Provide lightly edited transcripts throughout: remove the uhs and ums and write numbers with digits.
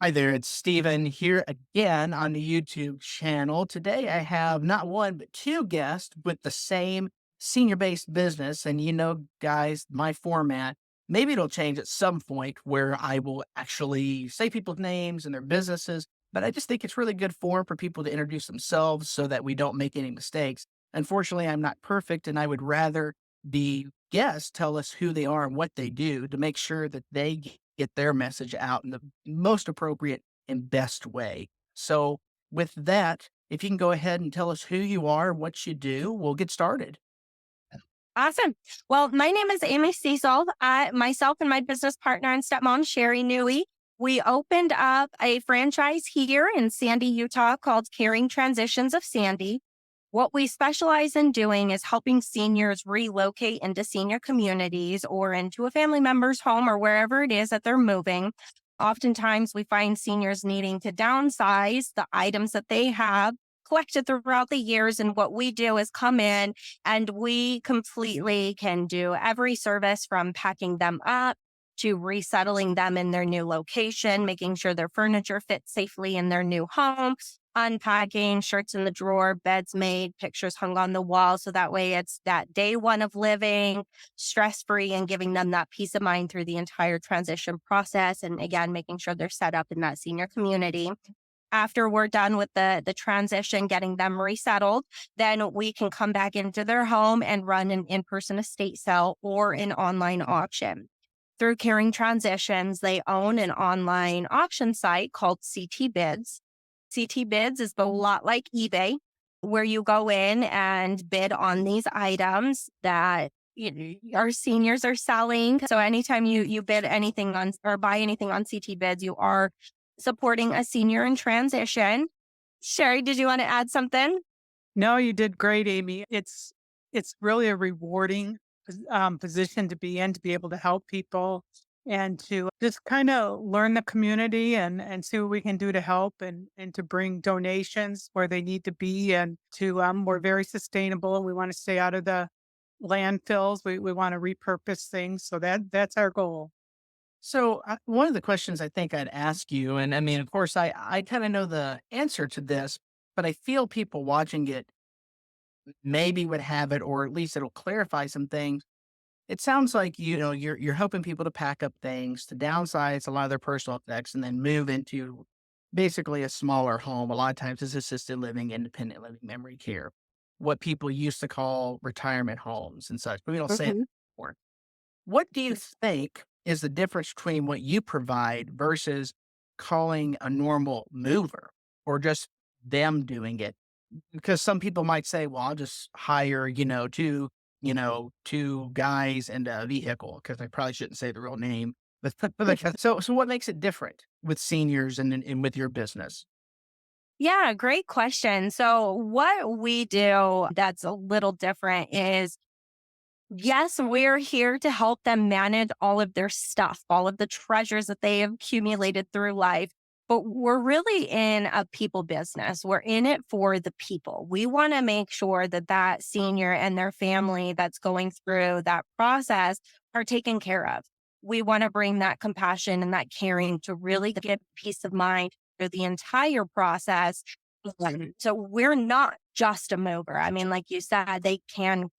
Hi there, it's Steven here again on the YouTube channel. Today I have not one, but two guests with the same senior based business. And guys, my format, maybe it'll change at some point where I will actually say people's names and their businesses. But I just think it's really good form for people to introduce themselves so that we don't make any mistakes. Unfortunately, I'm not perfect, and I would rather the guests tell us who they are and what they do to make sure that they get their message out in the most appropriate and best way. So, with that, if you can go ahead and tell us who you are, what you do, we'll get started. Awesome. Well, my name is Amie Cecil. Myself and my business partner and stepmom, Sherry Newey, we opened up a franchise here in Sandy, Utah called Caring Transitions of Sandy. What we specialize in doing is helping seniors relocate into senior communities or into a family member's home or wherever it is that they're moving. Oftentimes, we find seniors needing to downsize the items that they have collected throughout the years. And what we do is come in and we completely can do every service from packing them up to resettling them in their new location, making sure their furniture fits safely in their new home, unpacking, shirts in the drawer, beds made, pictures hung on the wall. So that way it's that day one of living stress free and giving them that peace of mind through the entire transition process. And again, making sure they're set up in that senior community. After we're done with the transition, getting them resettled, then we can come back into their home and run an in-person estate sale or an online auction. Through Caring Transitions, they own an online auction site called CT Bids. CT Bids is a lot like eBay, where you go in and bid on these items that our seniors are selling. So anytime you bid anything on or buy anything on CT Bids, you are supporting a senior in transition. Sherry, did you want to add something? No, you did great, Amy. It's really a rewarding position to be in, to be able to help people and to just kind of learn the community and see what we can do to help and to bring donations where they need to be and to we're very sustainable. We want to stay out of the landfills. We want to repurpose things. So that's our goal. So, one of the questions I think I'd ask you, and I mean, of course, I kind of know the answer to this, but I feel people watching it maybe would have it, or at least it'll clarify some things. It sounds like, you're helping people to pack up things, to downsize a lot of their personal effects, and then move into basically a smaller home. A lot of times it's assisted living, independent living, memory care, what people used to call retirement homes and such, but we don't say it Mhm. anymore. What do you think is the difference between what you provide versus calling a normal mover or just them doing it? Because some people might say, well, I'll just hire, two guys and a vehicle, because I probably shouldn't say the real name. So what makes it different with seniors and with your business? Yeah, great question. So, what we do that's a little different is yes, we're here to help them manage all of their stuff, all of the treasures that they have accumulated through life. But we're really in a people business. We're in it for the people. We want to make sure that that senior and their family that's going through that process are taken care of. We want to bring that compassion and that caring to really give peace of mind through the entire process. So we're not just a mover. I mean, like you said, they can,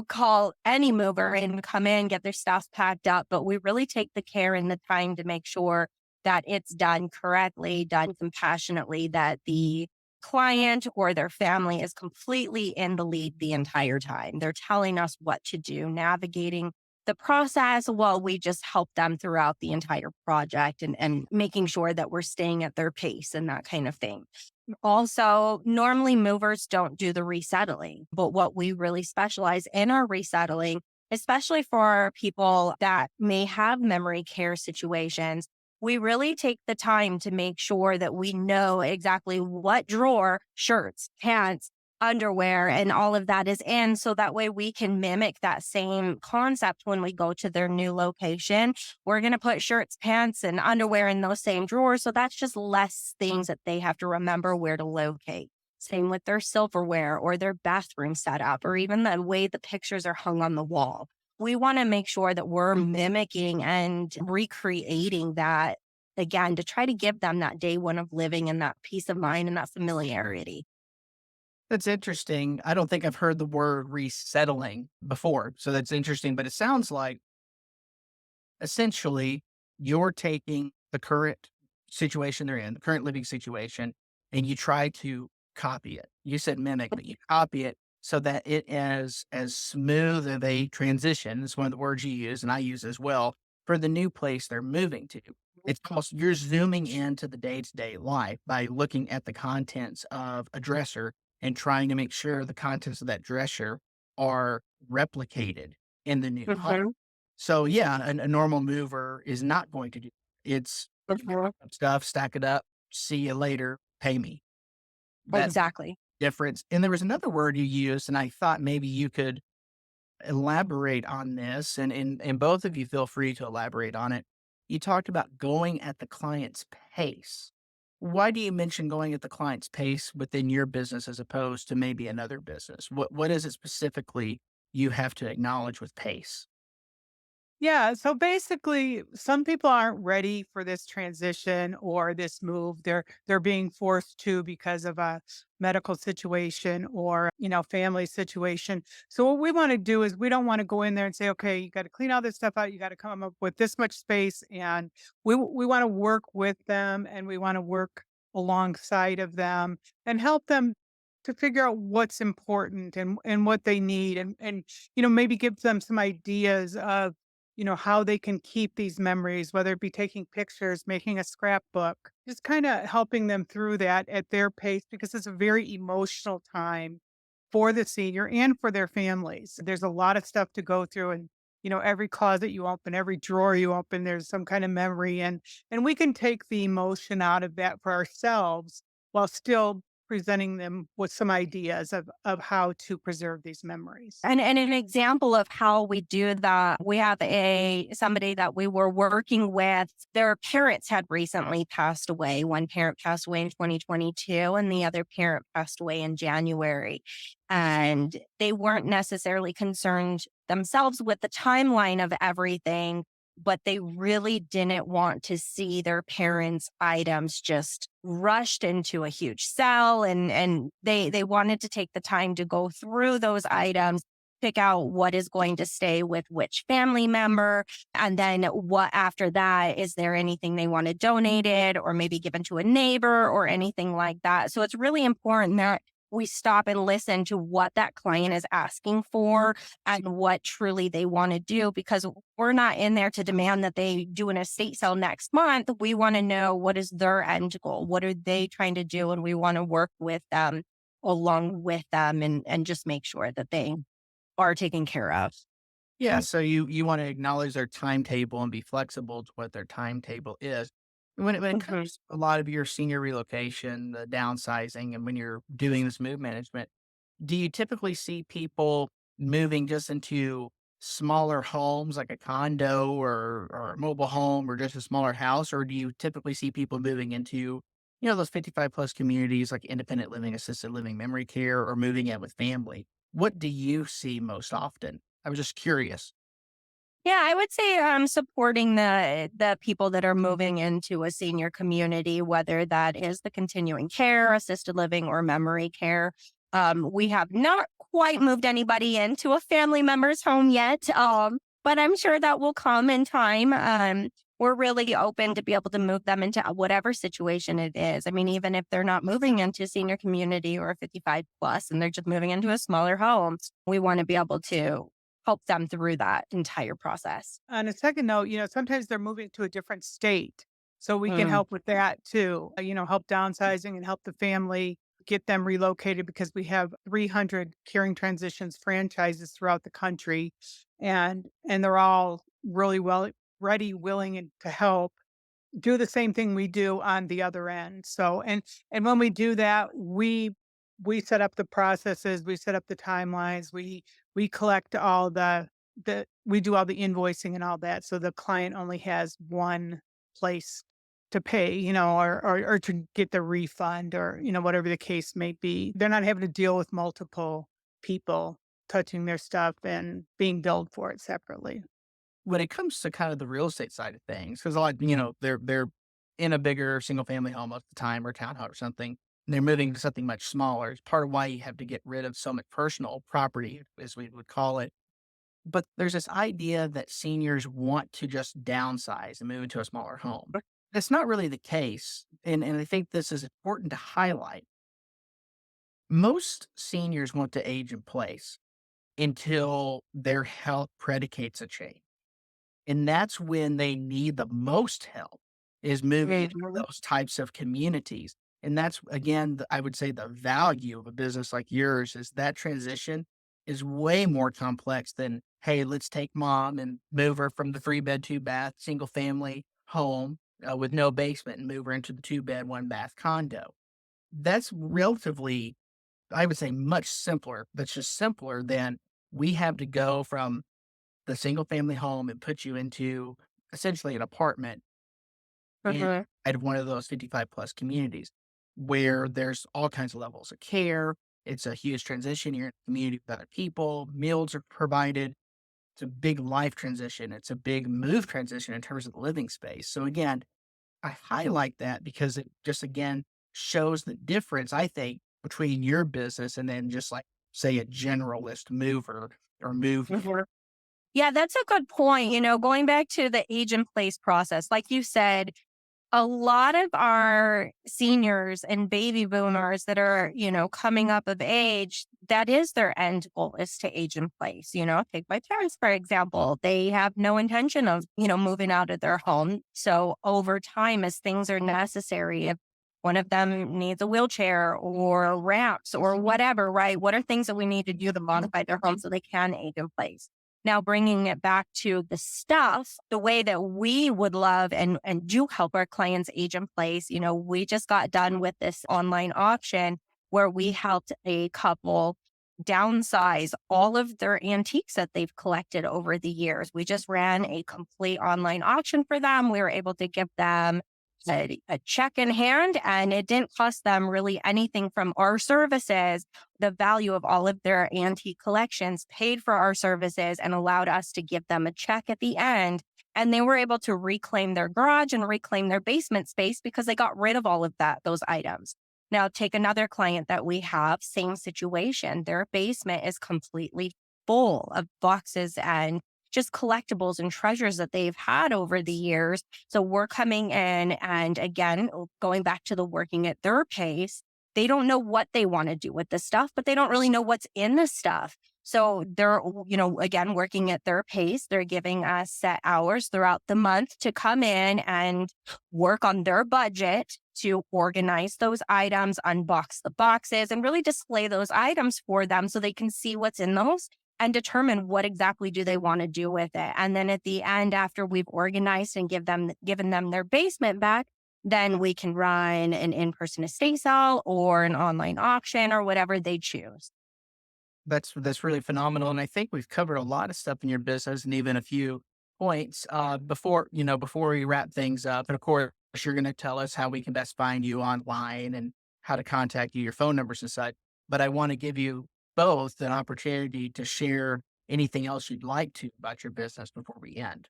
call any mover and come in, get their stuff packed up, but we really take the care and the time to make sure that it's done correctly, done compassionately, that the client or their family is completely in the lead the entire time. They're telling us what to do, navigating the process while we just help them throughout the entire project and making sure that we're staying at their pace and that kind of thing. Also, normally movers don't do the resettling, but what we really specialize in our resettling, especially for people that may have memory care situations, we really take the time to make sure that we know exactly what drawer, shirts, pants, underwear, and all of that is in. So that way we can mimic that same concept when we go to their new location. We're going to put shirts, pants, and underwear in those same drawers. So that's just less things that they have to remember where to locate. Same with their silverware or their bathroom setup, or even the way the pictures are hung on the wall. We want to make sure that we're mimicking and recreating that again, to try to give them that day one of living and that peace of mind and that familiarity. That's interesting. I don't think I've heard the word resettling before. So that's interesting. But it sounds like essentially you're taking the current situation they're in, the current living situation, and you try to copy it. You said mimic, but you copy it so that it is as smooth of a transition. It's one of the words you use, and I use as well for the new place they're moving to. It's called you're zooming into the day to day life by looking at the contents of a dresser and trying to make sure the contents of that dresser are replicated in the new home. Mhm, So yeah, a normal mover is not going to do. It's you pick mhm. up stuff, stack it up, see you later, pay me. That's the Exactly. difference. And there was another word you used, and I thought maybe you could elaborate on this, and both of you feel free to elaborate on it. You talked about going at the client's pace. Why do you mention going at the client's pace within your business as opposed to maybe another business? What is it specifically you have to acknowledge with pace? Yeah, so basically some people aren't ready for this transition or this move. They're being forced to because of a medical situation or, family situation. So what we want to do is we don't want to go in there and say, "Okay, you got to clean all this stuff out. You got to come up with this much space." And we want to work with them and we want to work alongside of them and help them to figure out what's important and what they need and maybe give them some ideas of how they can keep these memories, whether it be taking pictures, making a scrapbook, just kind of helping them through that at their pace because it's a very emotional time for the senior and for their families. There's a lot of stuff to go through and every closet you open, every drawer you open, there's some kind of memory and we can take the emotion out of that for ourselves while still presenting them with some ideas of how to preserve these memories. And an example of how we do that, we have a somebody that we were working with. Their parents had recently passed away. One parent passed away in 2022, and the other parent passed away in January. And they weren't necessarily concerned themselves with the timeline of everything, but they really didn't want to see their parents' items just rushed into a huge cell, and they wanted to take the time to go through those items, pick out what is going to stay with which family member, and then what after that, is there anything they want to donate it or maybe given to a neighbor or anything like that. So it's really important that we stop and listen to what that client is asking for and what truly they want to do, because we're not in there to demand that they do an estate sale next month. We want to know what is their end goal. What are they trying to do? And we want to work with them, along with them, and just make sure that they are taken care of. Yeah, so you wanna acknowledge their timetable and be flexible to what their timetable is. When it Mhm. comes to a lot of your senior relocation, the downsizing, and when you're doing this move management, do you typically see people moving just into smaller homes, like a condo or a mobile home or just a smaller house? Or do you typically see people moving into, those 55 plus communities like independent living, assisted living, memory care, or moving in with family? What do you see most often? I was just curious. Yeah, I would say supporting the people that are moving into a senior community, whether that is the continuing care, assisted living, or memory care. We have not quite moved anybody into a family member's home yet, but I'm sure that will come in time. We're really open to be able to move them into whatever situation it is. I mean, even if they're not moving into a senior community or a 55 plus and they're just moving into a smaller home, we want to be able to help them through that entire process. On a second note, sometimes they're moving to a different state. So we can Mm, help with that too. Help downsizing and help the family get them relocated because we have 300 caring transitions franchises throughout the country and they're all really well ready, willing and to help do the same thing we do on the other end. So and when we do that, we set up the processes, we set up the timelines, we collect all the we do all the invoicing and all that. So the client only has one place to pay, or to get the refund or, whatever the case may be. They're not having to deal with multiple people touching their stuff and being billed for it separately. When it comes to kind of the real estate side of things, because a lot, they're in a bigger single family home most of the time or townhome or something. And they're moving to something much smaller. It's part of why you have to get rid of so much personal property, as we would call it. But there's this idea that seniors want to just downsize and move into a smaller home. That's not really the case. And I think this is important to highlight. Most seniors want to age in place until their health predicates a change. And that's when they need the most help is moving into Mhm. those types of communities. And that's again, I would say the value of a business like yours is that transition is way more complex than, hey, let's take mom and move her from the 3 bed, 2 bath, single family home with no basement and move her into the 2 bed, 1 bath condo. That's relatively, I would say, much simpler. That's just simpler than we have to go from the single family home and put you into essentially an apartment inside Mhm. of one of those 55 plus communities where there's all kinds of levels of care. It's a huge transition. You're in a community with other people, meals are provided. It's a big life transition. It's a big move transition in terms of the living space. So again, I highlight that because it just again shows the difference, I think, between your business and then just like say a generalist mover or movement. Mhm. Yeah, that's a good point. Going back to the age in place process, like you said, a lot of our seniors and baby boomers that are, coming up of age, that is their end goal is to age in place. Take my parents, for example. They have no intention of, moving out of their home. So over time, as things are necessary, if one of them needs a wheelchair or ramps or whatever, right? What are things that we need to do to modify their home so they can age in place? Now, bringing it back to the stuff, the way that we would love and do help our clients age in place, we just got done with this online auction where we helped a couple downsize all of their antiques that they've collected over the years. We just ran a complete online auction for them. We were able to give them a check in hand, and it didn't cost them really anything from our services. The value of all of their antique collections paid for our services and allowed us to give them a check at the end. And they were able to reclaim their garage and reclaim their basement space because they got rid of all of those items. Now, take another client that we have, same situation. Their basement is completely full of boxes and just collectibles and treasures that they've had over the years. So we're coming in and again, going back to the working at their pace, they don't know what they want to do with the stuff, but they don't really know what's in the stuff. So they're, again, working at their pace. They're giving us set hours throughout the month to come in and work on their budget to organize those items, unbox the boxes, and really display those items for them so they can see what's in those and determine what exactly do they want to do with it. And then at the end, after we've organized and given them their basement back, then we can run an in-person estate sale or an online auction or whatever they choose. That's really phenomenal, and I think we've covered a lot of stuff in your business and even a few points. Before we wrap things up, and of course, you're going to tell us how we can best find you online and how to contact you, your phone numbers and such. But I want to give you both an opportunity to share anything else you'd like to about your business before we end.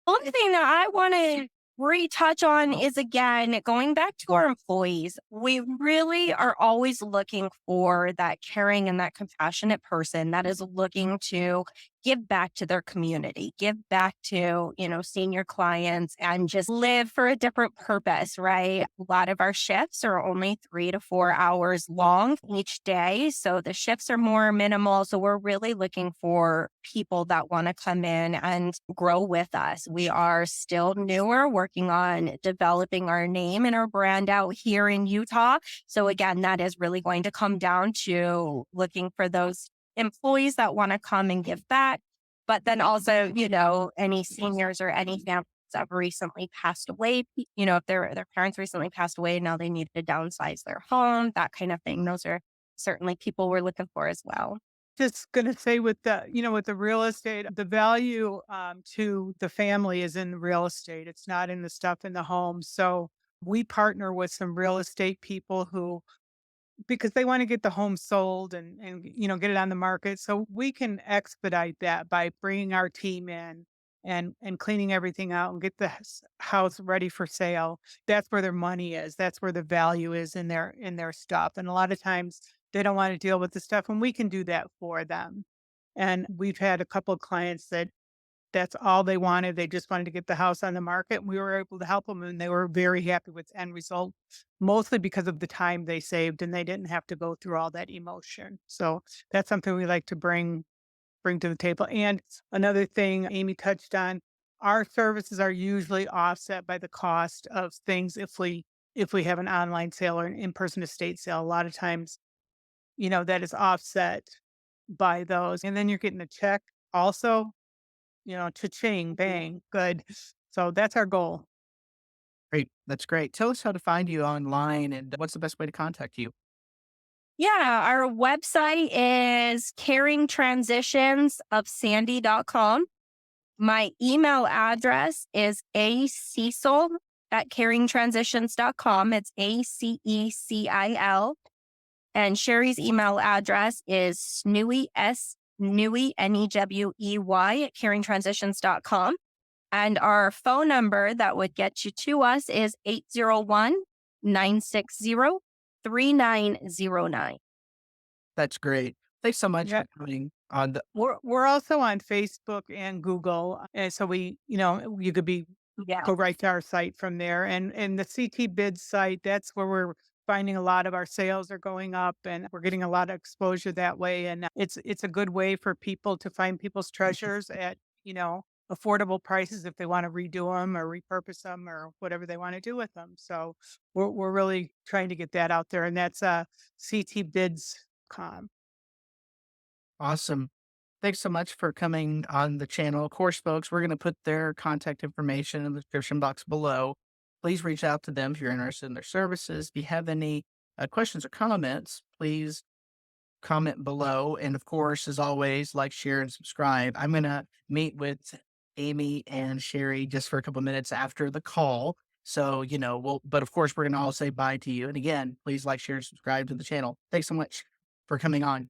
One thing that I want to retouch on is again, going back to our employees. We really are always looking for that caring and that compassionate person that is looking to give back to their community, give back to, senior clients and just live for a different purpose, right? A lot of our shifts are only 3 to 4 hours long each day. So the shifts are more minimal. So we're really looking for people that want to come in and grow with us. We are still newer, working on developing our name and our brand out here in Utah. So again, that is really going to come down to looking for those employees that want to come and give back. But then also, any seniors or any families that have recently passed away, if their parents recently passed away, now they need to downsize their home, that kind of thing. Those are certainly people we're looking for as well. Just gonna say with with the real estate, the value to the family is in the real estate. It's not in the stuff in the home. So we partner with some real estate people who because they want to get the home sold and get it on the market. So we can expedite that by bringing our team in and cleaning everything out and get the house ready for sale. That's where their money is. That's where the value is in their stuff. And a lot of times they don't want to deal with the stuff, and we can do that for them. And we've had a couple of clients that that's all they wanted. They just wanted to get the house on the market. We were able to help them, and they were very happy with the end result, mostly because of the time they saved and they didn't have to go through all that emotion. So that's something we like to bring to the table. And another thing Amy touched on, our services are usually offset by the cost of things if we have an online sale or an in-person estate sale. A lot of times, that is offset by those. And then you're getting a check also, cha-ching, bang, good. So that's our goal. Great. That's great. Tell us how to find you online and what's the best way to contact you. Yeah, our website is caringtransitionsofsandy.com. My email address is acecil at caringtransitions.com. It's ACECIL. And Sherry's email address is Newey, Newey, Newey at caringtransitions.com. And our phone number that would get you to us is 801-960-3909. That's great. Thanks so much Yeah. for coming on the We're also on Facebook and Google. And so you could Yeah. go right to our site from there. And the CT bid site, that's where we're finding a lot of our sales are going up, and we're getting a lot of exposure that way. And it's a good way for people to find people's treasures at, affordable prices if they want to redo them or repurpose them or whatever they want to do with them. So we're really trying to get that out there. And that's ctbids.com. awesome. Thanks so much for coming on the channel. Of course, folks, we're going to put their contact information in the description box below. Please reach out to them if you're interested in their services. If you have any questions or comments, please comment below. And of course, as always, like, share, and subscribe. I'm going to meet with Amy and Sherry just for a couple minutes after the call. So, but of course, we're going to all say bye to you. And again, please like, share, and subscribe to the channel. Thanks so much for coming on.